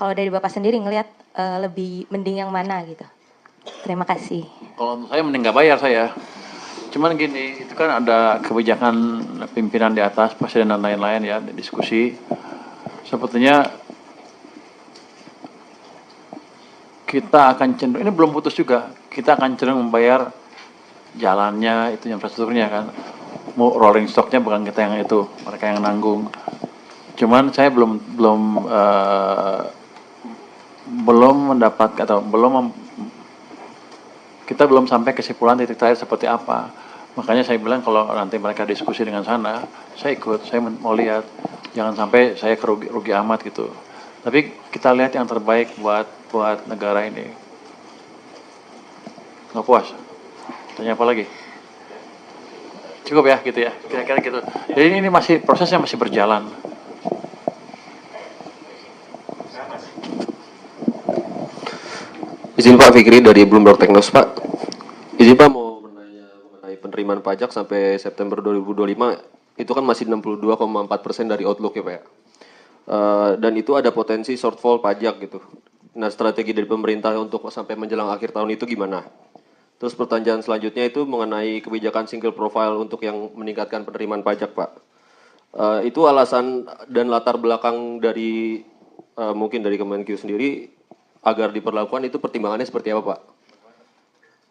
Kalau dari Bapak sendiri ngelihat lebih mending yang mana gitu? Terima kasih. Kalau saya mending nggak bayar saya. Cuman gini, itu kan ada kebijakan pimpinan di atas, presiden dan lain-lain ya, diskusi. Sepertinya kita akan cenderung, ini belum putus juga, kita akan cenderung membayar jalannya, itu infrastrukturnya kan. Mau rolling stocknya bukan kita yang itu, mereka yang nanggung. Cuman saya belum mendapat atau kita belum sampai kesimpulan titik terakhir seperti apa. Makanya saya bilang kalau nanti mereka diskusi dengan sana, saya ikut, saya mau lihat. Jangan sampai saya rugi amat gitu. Tapi kita lihat yang terbaik buat negara ini. Nggak puas? Tanya apa lagi? Cukup ya gitu ya, kira-kira gitu. Jadi ini prosesnya masih berjalan. Izin Pak Fikri dari Bloomberg Technos Pak. Izin Pak mau menanya mengenai penerimaan pajak sampai September 2025 itu kan masih 62,4% dari outlook ya Pak ya. Dan itu ada potensi shortfall pajak gitu. Nah strategi dari pemerintah untuk sampai menjelang akhir tahun itu gimana? Terus pertanyaan selanjutnya itu mengenai kebijakan single profile untuk yang meningkatkan penerimaan pajak Pak. Itu alasan dan latar belakang dari mungkin dari Kemenkyu sendiri agar diperlakukan itu pertimbangannya seperti apa Pak?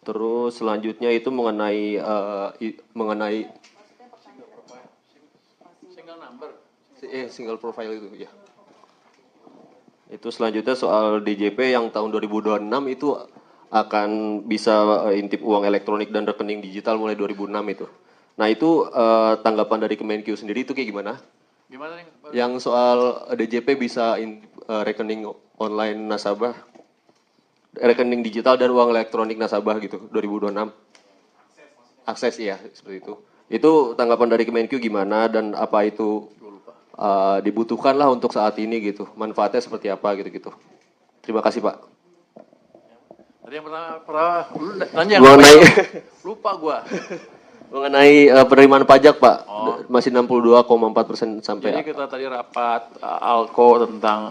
Terus selanjutnya itu mengenai single profile itu ya. Itu selanjutnya soal DJP yang tahun 2026 itu akan bisa intip uang elektronik dan rekening digital mulai 2006 itu. Nah itu tanggapan dari Kemenkyu sendiri itu kayak gimana? Gimana nih? Yang soal DJP bisa rekening online nasabah, rekening digital dan uang elektronik nasabah gitu 2026. Akses ya seperti itu. Itu tanggapan dari Kemenkyu gimana dan apa itu dibutuhkan lah untuk saat ini gitu. Manfaatnya seperti apa gitu-gitu. Terima kasih Pak. Tadi yang pernah nanya mengenai lupa gua. Mengenai penerimaan pajak Pak, masih 62,4% sampai. Jadi kita tadi rapat ALKO tentang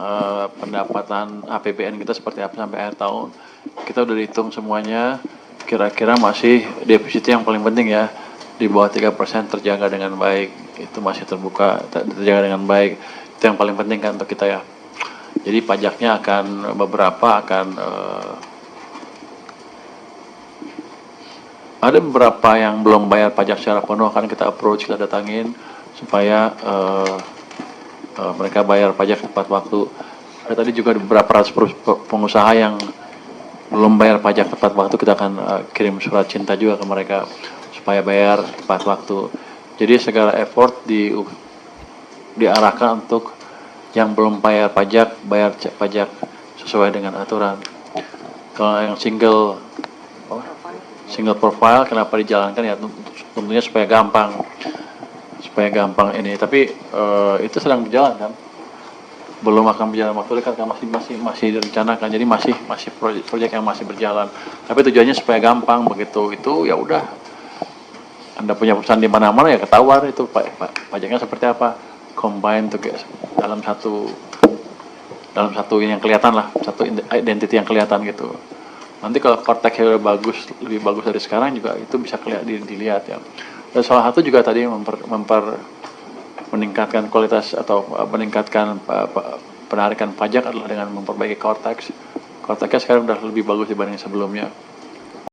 pendapatan APBN kita seperti apa sampai akhir tahun. Kita udah hitung semuanya, kira-kira masih defisit yang paling penting ya, di bawah 3% terjaga dengan baik, itu masih terjaga dengan baik, itu yang paling penting kan untuk kita ya. Jadi pajaknya akan ada beberapa yang belum bayar pajak secara penuh akan kita approach, kita datangin supaya mereka bayar pajak tepat waktu. Ada tadi juga beberapa ratus pengusaha yang belum bayar pajak tepat waktu, kita akan kirim surat cinta juga ke mereka supaya bayar tepat waktu. Jadi segala effort diarahkan untuk yang belum bayar pajak sesuai dengan aturan. Kalau yang single profile kenapa dijalankan ya tentunya supaya gampang ini, tapi itu sedang berjalan kan, belum akan berjalan waktu dekat kan, masih direncanakan, jadi masih proyek yang masih berjalan, tapi tujuannya supaya gampang. Begitu itu ya udah Anda punya perusahaan di mana-mana ya ketahuan itu pajaknya seperti apa, combine tuh dalam satu yang kelihatan lah, satu identity yang kelihatan gitu. Nanti kalau korteksnya udah lebih bagus dari sekarang juga itu bisa dilihat ya. Dan salah satu juga tadi meningkatkan kualitas atau meningkatkan penarikan pajak adalah dengan memperbaiki korteksnya sekarang udah lebih bagus dibanding sebelumnya.